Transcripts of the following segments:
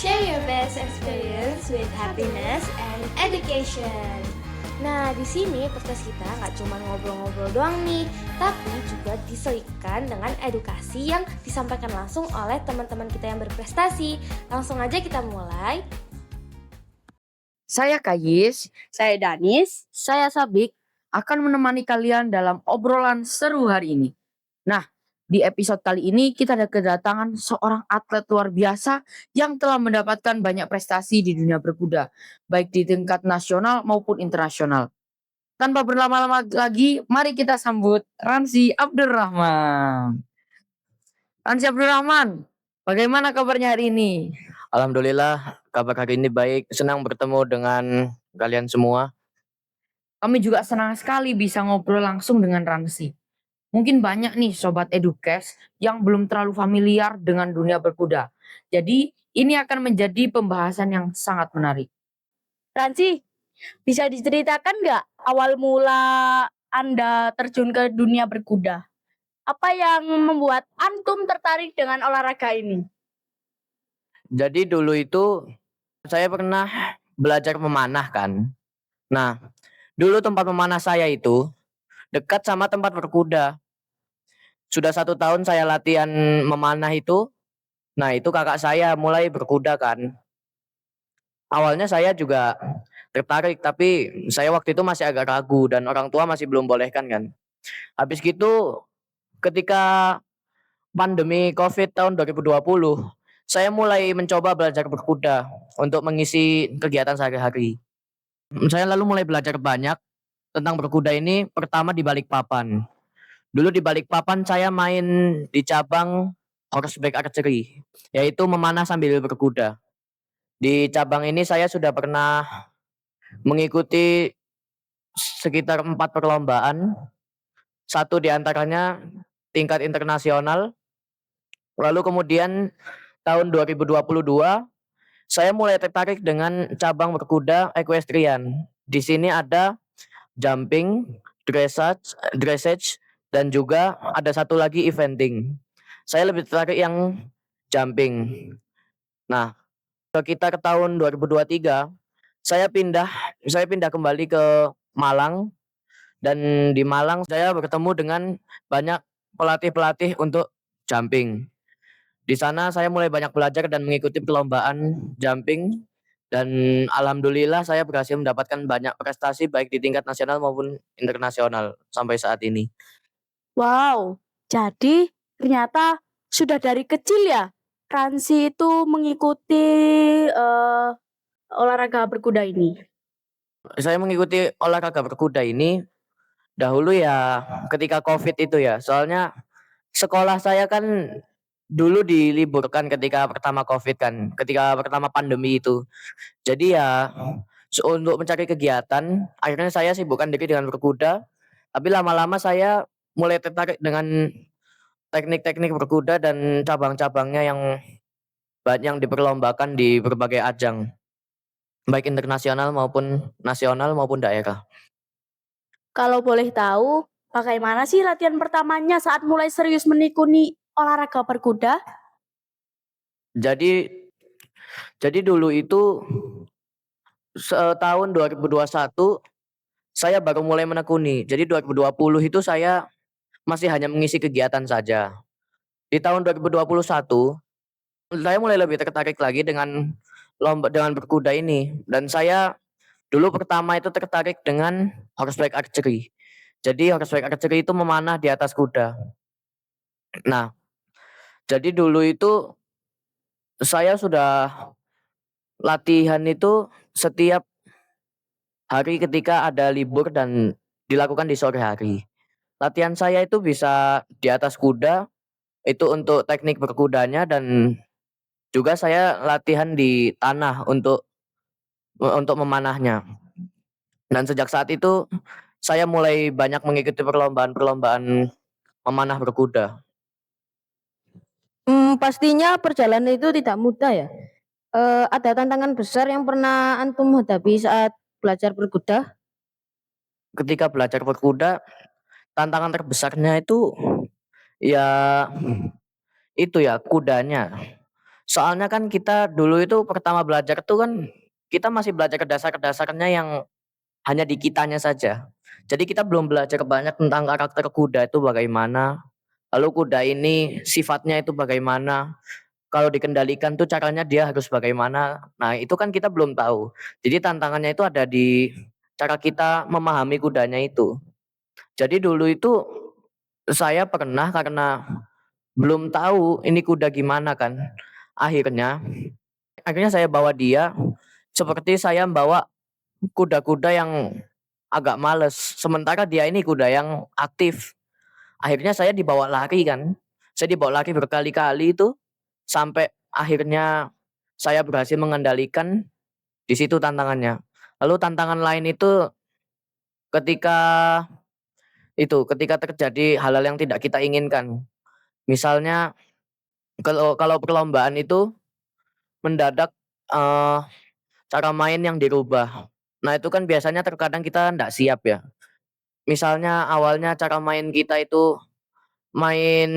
Share your best experience with happiness and education. Nah, di sini podcast kita nggak cuma ngobrol-ngobrol doang nih, tapi juga diselipkan dengan edukasi yang disampaikan langsung oleh teman-teman kita yang berprestasi. Langsung aja kita mulai. Saya Kayis, Saya Danis. Saya Sabik. akan menemani kalian dalam obrolan seru hari ini. Nah, di episode kali ini kita ada kedatangan seorang atlet luar biasa yang telah mendapatkan banyak prestasi di dunia berkuda, baik di tingkat nasional maupun internasional. Tanpa berlama-lama lagi, mari kita sambut Ransi Abdurrahman. Ransi Abdurrahman, bagaimana kabarnya hari ini? Alhamdulillah, kabar hari ini baik. Senang bertemu dengan kalian semua. Kami juga senang sekali bisa ngobrol langsung dengan Ransi. Mungkin banyak nih Sobat Edukes yang belum terlalu familiar dengan dunia berkuda. Jadi ini akan menjadi pembahasan yang sangat menarik. Ransi, bisa diceritakan nggak awal mula Anda terjun ke dunia berkuda? Apa yang membuat Antum tertarik dengan olahraga ini? Jadi dulu itu saya pernah belajar memanah kan. Nah, dulu tempat memanah saya itu dekat sama tempat berkuda. Sudah 1 tahun saya latihan memanah itu. Nah, itu kakak saya mulai berkuda kan. Awalnya saya juga tertarik, tapi saya waktu itu masih agak ragu dan orang tua masih belum bolehkan kan. Habis gitu ketika pandemi Covid tahun 2020, saya mulai mencoba belajar berkuda untuk mengisi kegiatan sehari-hari. Saya lalu mulai belajar banyak tentang berkuda ini pertama di Balikpapan. Dulu di Balikpapan saya main di cabang horseback archery, yaitu memanah sambil berkuda. Di cabang ini saya sudah pernah mengikuti sekitar 4 perlombaan, satu di antaranya tingkat internasional. Lalu kemudian tahun 2022 saya mulai tertarik dengan cabang berkuda equestrian. Di sini ada jumping, dressage dan juga ada satu lagi eventing. Saya lebih tertarik yang jumping. Nah, sekitar tahun 2023 saya pindah kembali ke Malang, dan di Malang saya bertemu dengan banyak pelatih-pelatih untuk jumping. Di sana saya mulai banyak belajar dan mengikuti perlombaan jumping, dan alhamdulillah saya berhasil mendapatkan banyak prestasi baik di tingkat nasional maupun internasional sampai saat ini. Wow, jadi ternyata sudah dari kecil ya Ransi itu mengikuti olahraga berkuda ini. Saya mengikuti olahraga berkuda ini dahulu ya ketika Covid itu ya. Soalnya sekolah saya kan dulu diliburkan ketika pertama Covid kan, ketika pertama pandemi itu. Jadi ya untuk mencari kegiatan, akhirnya saya sibukkan diri dengan berkuda. Tapi lama-lama saya mulai tertarik dengan teknik-teknik berkuda dan cabang-cabangnya yang diperlombakan di berbagai ajang, baik internasional maupun nasional maupun daerah. Kalau boleh tahu, bagaimana sih latihan pertamanya saat mulai serius menekuni olahraga berkuda? Jadi dulu itu tahun 2021 saya baru mulai menekuni. Jadi 2020 itu saya masih hanya mengisi kegiatan saja. Di tahun 2021 saya mulai lebih tertarik lagi dengan dengan berkuda ini, dan saya dulu pertama itu tertarik dengan horseback archery. Jadi horseback archery itu memanah di atas kuda. Nah, jadi dulu itu saya sudah latihan itu setiap hari ketika ada libur dan dilakukan di sore hari. Latihan saya itu bisa di atas kuda, itu untuk teknik berkudanya, dan juga saya latihan di tanah untuk memanahnya. Dan sejak saat itu saya mulai banyak mengikuti perlombaan-perlombaan memanah berkuda. Pastinya perjalanan itu tidak mudah ya. Ada tantangan besar yang pernah antum hadapi saat belajar berkuda? Ketika belajar berkuda, tantangan terbesarnya itu ya kudanya. Soalnya kan kita dulu itu pertama belajar tuh kan, kita masih belajar dasar-dasarnya yang hanya di kitanya saja. Jadi kita belum belajar banyak tentang karakter kuda itu bagaimana, lalu kuda ini sifatnya itu bagaimana, kalau dikendalikan tuh caranya dia harus bagaimana. Nah, itu kan kita belum tahu. Jadi tantangannya itu ada di cara kita memahami kudanya itu. Jadi dulu itu saya pernah karena belum tahu ini kuda gimana kan. Akhirnya akhirnya saya bawa dia seperti saya bawa kuda-kuda yang agak males. Sementara dia ini kuda yang aktif. Akhirnya saya dibawa lari kan. Saya dibawa lari berkali-kali itu sampai akhirnya saya berhasil mengendalikan, di situ tantangannya. Lalu tantangan lain itu ketika ketika terjadi hal-hal yang tidak kita inginkan. Misalnya kalau kalau perlombaan itu mendadak, eee, cara main yang dirubah. Nah, itu kan biasanya terkadang kita ndak siap ya. Misalnya awalnya cara main kita itu main,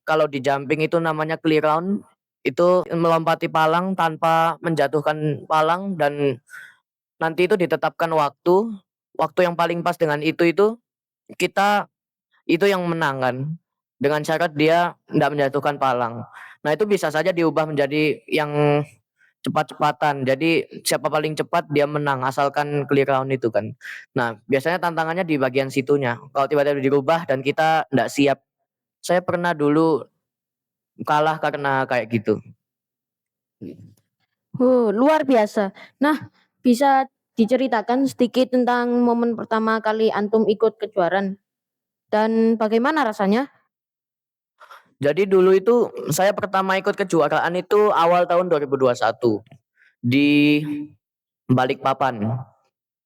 kalau di jumping itu namanya clear round, itu melompati palang tanpa menjatuhkan palang dan nanti itu ditetapkan waktu, waktu yang paling pas dengan itu kita itu yang menang kan, dengan syarat dia ndak menjatuhkan palang. Nah, itu bisa saja diubah menjadi yang cepat-cepatan, jadi siapa paling cepat dia menang asalkan clear round itu kan. Nah, biasanya tantangannya di bagian situnya, kalau tiba-tiba dirubah dan kita ndak siap. Saya pernah dulu kalah karena kayak gitu. Luar biasa. Nah, bisa diceritakan sedikit tentang momen pertama kali antum ikut kejuaraan dan bagaimana rasanya? Jadi dulu itu saya pertama ikut kejuaraan itu awal tahun 2021 di Balikpapan.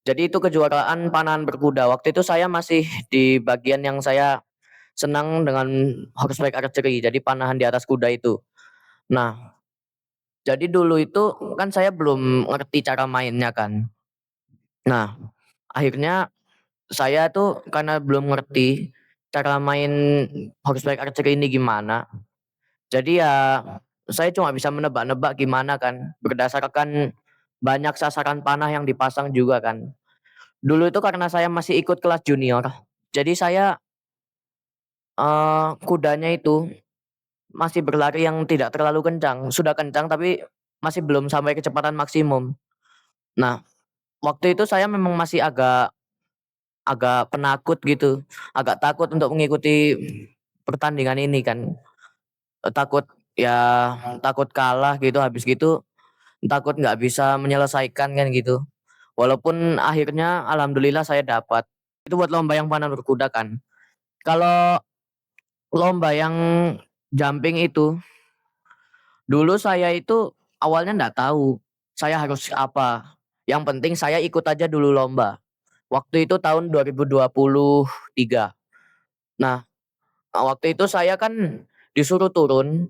Jadi itu kejuaraan panahan berkuda. Waktu itu saya masih di bagian yang saya senang dengan horseback archery, jadi panahan di atas kuda itu. Nah, jadi dulu itu kan saya belum ngerti cara mainnya kan. Nah, akhirnya saya tuh karena belum ngerti cara main horseback archery ini gimana, jadi ya saya cuma bisa menebak-nebak gimana kan, berdasarkan banyak sasaran panah yang dipasang juga kan. Dulu itu karena saya masih ikut kelas junior, jadi saya, kudanya itu masih berlari yang tidak terlalu kencang, sudah kencang tapi masih belum sampai kecepatan maksimum. Nah, waktu itu saya memang masih agak agak penakut gitu, agak takut untuk mengikuti pertandingan ini kan, takut ya takut kalah gitu, habis gitu takut nggak bisa menyelesaikan kan gitu. Walaupun akhirnya alhamdulillah saya dapat. Itu buat lomba yang panahan berkuda kan. Kalau lomba yang jumping itu, dulu saya itu awalnya nggak tahu saya harus apa. Yang penting saya ikut aja dulu lomba. Waktu itu tahun 2023. Nah, waktu itu saya kan disuruh turun,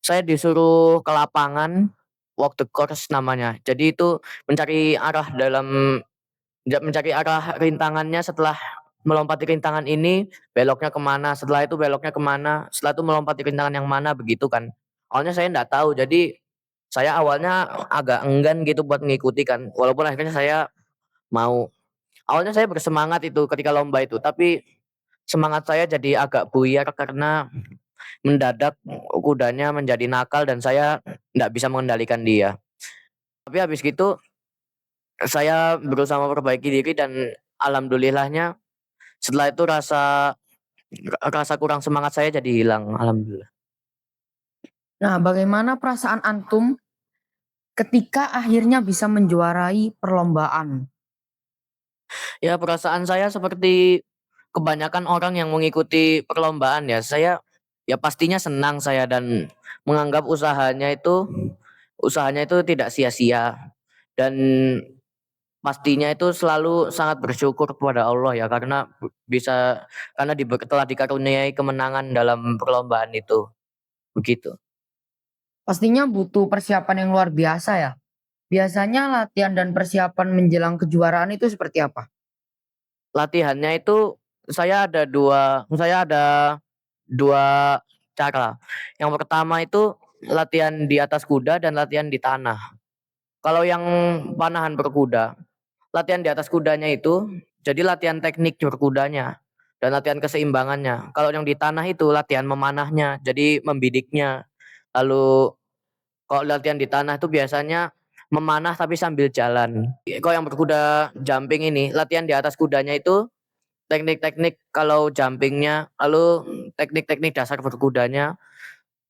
saya disuruh ke lapangan, walk the course namanya. Jadi itu mencari arah mencari arah rintangannya, setelah melompati rintangan ini beloknya kemana, setelah itu beloknya kemana, setelah itu melompati rintangan yang mana, begitu kan. Awalnya saya nggak tahu, jadi saya awalnya agak enggan gitu buat mengikuti kan, walaupun akhirnya saya mau. Awalnya saya bersemangat itu ketika lomba itu, tapi semangat saya jadi agak buyar karena mendadak kudanya menjadi nakal dan saya nggak bisa mengendalikan dia. Tapi habis gitu saya berusaha memperbaiki diri dan alhamdulillahnya setelah itu rasa rasa kurang semangat saya jadi hilang, alhamdulillah. Nah, bagaimana perasaan antum ketika akhirnya bisa menjuarai perlombaan? Ya perasaan saya seperti kebanyakan orang yang mengikuti perlombaan ya, saya ya pastinya senang saya dan menganggap usahanya itu tidak sia-sia dan pastinya itu selalu sangat bersyukur kepada Allah ya karena telah dikaruniai kemenangan dalam perlombaan itu, begitu. Pastinya butuh persiapan yang luar biasa ya. Biasanya latihan dan persiapan menjelang kejuaraan itu seperti apa? Latihannya itu saya ada dua cara. Yang pertama itu latihan di atas kuda dan latihan di tanah. Kalau yang panahan berkuda, latihan di atas kudanya itu jadi latihan teknik berkudanya dan latihan keseimbangannya. Kalau yang di tanah itu latihan memanahnya, jadi membidiknya. Lalu kalau latihan di tanah itu biasanya memanah tapi sambil jalan. Kalau yang berkuda jumping ini, latihan di atas kudanya itu teknik-teknik kalau jumpingnya, lalu teknik-teknik dasar berkudanya.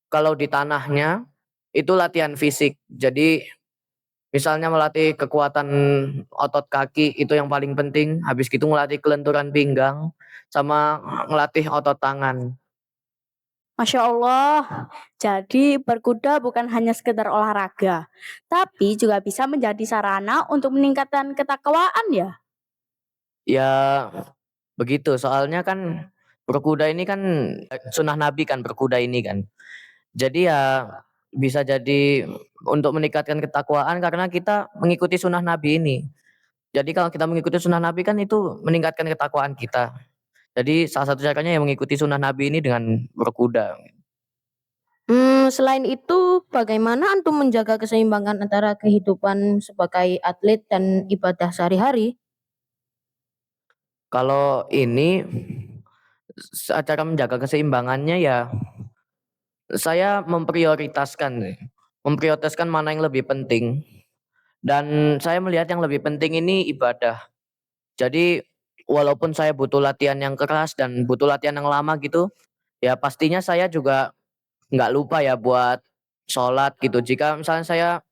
Kalau di tanahnya itu latihan fisik. Jadi misalnya melatih kekuatan otot kaki itu yang paling penting, habis gitu ngelatih kelenturan pinggang sama ngelatih otot tangan. Masya Allah, jadi berkuda bukan hanya sekedar olahraga, tapi juga bisa menjadi sarana untuk meningkatkan ketakwaan ya. Ya begitu, soalnya kan berkuda ini kan sunnah Nabi kan berkuda ini kan. Jadi ya bisa jadi untuk meningkatkan ketakwaan karena kita mengikuti sunnah Nabi ini. Jadi kalau kita mengikuti sunnah Nabi kan itu meningkatkan ketakwaan kita. Jadi salah satu caranya yang mengikuti sunnah Nabi ini dengan berkuda. Selain itu, bagaimana antum menjaga keseimbangan antara kehidupan sebagai atlet dan ibadah sehari-hari? Kalau ini cara menjaga keseimbangannya ya saya memprioritaskan mana yang lebih penting dan saya melihat yang lebih penting ini ibadah. Jadi walaupun saya butuh latihan yang keras dan butuh latihan yang lama gitu, ya pastinya saya juga nggak lupa ya buat sholat gitu. Jika misalnya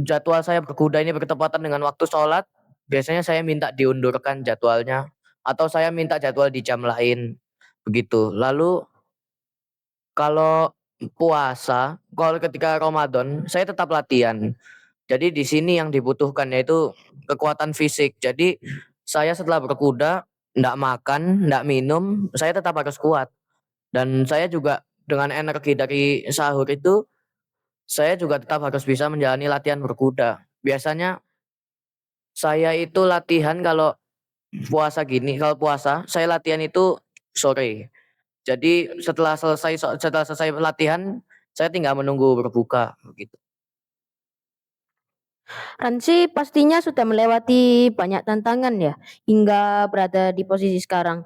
jadwal saya berkuda ini bertepatan dengan waktu sholat, biasanya saya minta diundurkan jadwalnya atau saya minta jadwal di jam lain begitu. Lalu kalau kalau ketika Ramadan saya tetap latihan. Jadi di sini yang dibutuhkan yaitu kekuatan fisik. Jadi saya setelah berkuda ndak makan, ndak minum, saya tetap harus kuat. Dan saya juga dengan energi dari sahur itu saya juga tetap harus bisa menjalani latihan berkuda. Biasanya saya itu latihan kalau puasa saya latihan itu sore. Jadi setelah selesai latihan saya tinggal menunggu berbuka begitu. Ransi pastinya sudah melewati banyak tantangan ya, hingga berada di posisi sekarang.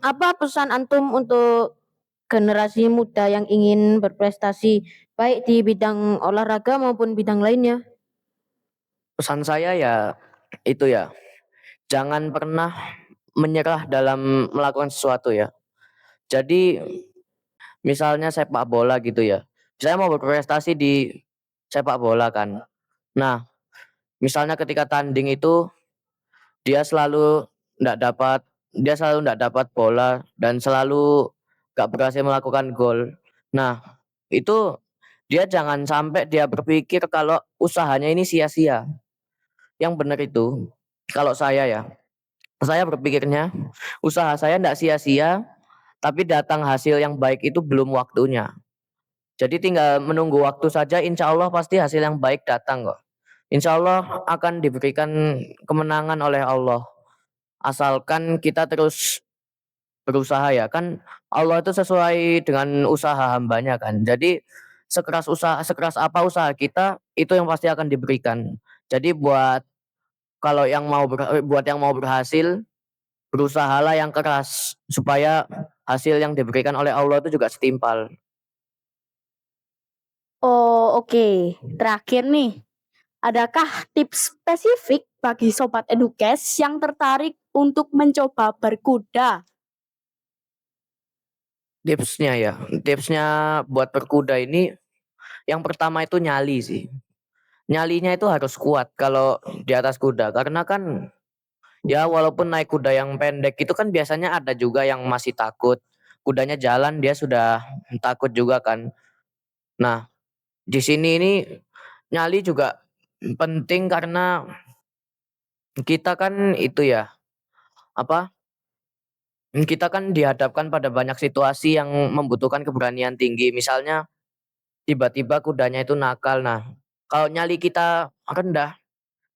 Apa pesan antum untuk generasi muda yang ingin berprestasi baik di bidang olahraga maupun bidang lainnya? Pesan saya ya itu ya, jangan pernah menyerah dalam melakukan sesuatu ya. Jadi misalnya sepak bola gitu ya. Saya mau berprestasi di sepak bola kan. Nah, misalnya ketika tanding itu dia selalu nggak dapat dia selalu nggak dapat bola dan selalu nggak berhasil melakukan gol. Nah, itu dia jangan sampai dia berpikir kalau usahanya ini sia-sia. Yang benar itu kalau saya berpikirnya usaha saya nggak sia-sia, tapi datang hasil yang baik itu belum waktunya. Jadi tinggal menunggu waktu saja, insya Allah pasti hasil yang baik datang kok. Insya Allah akan diberikan kemenangan oleh Allah. Asalkan kita terus berusaha ya. Kan Allah itu sesuai dengan usaha hambanya kan. Jadi sekeras apa usaha kita, itu yang pasti akan diberikan. Jadi buat yang mau berhasil, berusahalah yang keras supaya hasil yang diberikan oleh Allah itu juga setimpal. Oh, oke. Terakhir nih, adakah tips spesifik bagi sobat edukes yang tertarik untuk mencoba berkuda? Tipsnya buat berkuda ini yang pertama itu nyali sih. Nyalinya itu harus kuat kalau di atas kuda karena kan ya walaupun naik kuda yang pendek itu kan biasanya ada juga yang masih takut. Kudanya jalan dia sudah takut juga kan. Nah, di sini ini nyali juga penting karena kita kan itu ya, apa? Kita kan dihadapkan pada banyak situasi yang membutuhkan keberanian tinggi. Misalnya tiba-tiba kudanya itu nakal. Nah, kalau nyali kita rendah,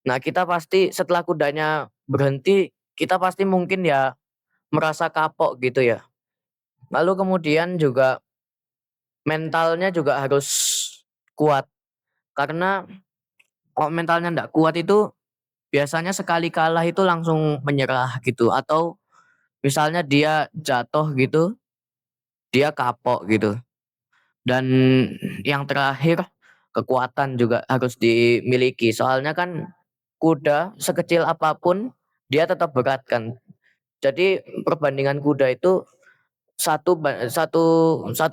nah kita pasti setelah kudanya berhenti, kita pasti mungkin ya merasa kapok gitu ya. Lalu kemudian juga mentalnya juga harus kuat. Karena kalau mentalnya nggak kuat itu biasanya sekali kalah itu langsung menyerah gitu, atau misalnya dia jatuh gitu, dia kapok gitu. Dan yang terakhir, kekuatan juga harus dimiliki. Soalnya kan kuda sekecil apapun dia tetap berat kan. Jadi perbandingan kuda itu satu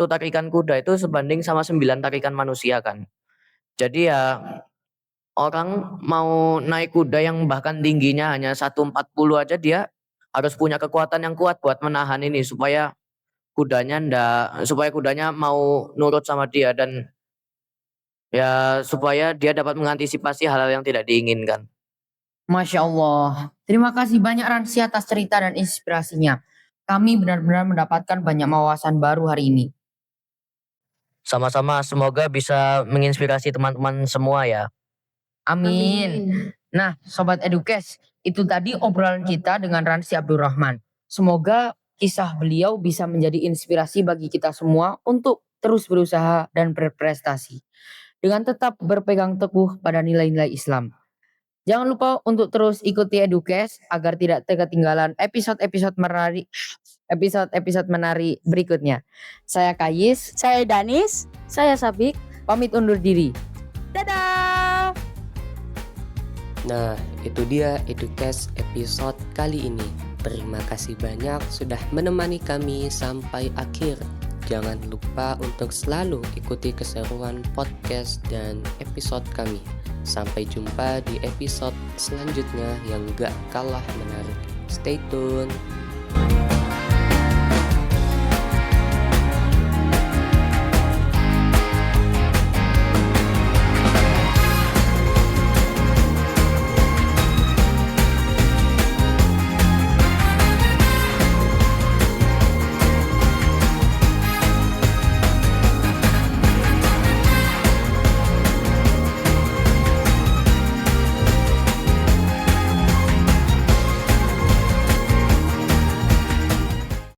tarikan kuda itu sebanding sama 9 tarikan manusia kan. Jadi ya orang mau naik kuda yang bahkan tingginya hanya 140 aja, dia harus punya kekuatan yang kuat buat menahan ini supaya kudanya mau nurut sama dia, dan ya supaya dia dapat mengantisipasi hal-hal yang tidak diinginkan. Masya Allah. Terima kasih banyak Ransi atas cerita dan inspirasinya. Kami benar-benar mendapatkan banyak wawasan baru hari ini. Sama-sama, semoga bisa menginspirasi teman-teman semua ya. Amin. Nah, Sobat Edukes, itu tadi obrolan kita dengan Ransi Abdurrahman. Semoga kisah beliau bisa menjadi inspirasi bagi kita semua untuk terus berusaha dan berprestasi, dengan tetap berpegang teguh pada nilai-nilai Islam. Jangan lupa untuk terus ikuti Edukes agar tidak ketinggalan episode-episode menarik berikutnya. Saya Kayis, Saya Danis. Saya Sabik. pamit undur diri. Dadah. Nah, itu dia Edukes episode kali ini. Terima kasih banyak sudah menemani kami sampai akhir. Jangan lupa untuk selalu ikuti keseruan podcast dan episode kami. Sampai jumpa di episode selanjutnya yang gak kalah menarik. Stay tune.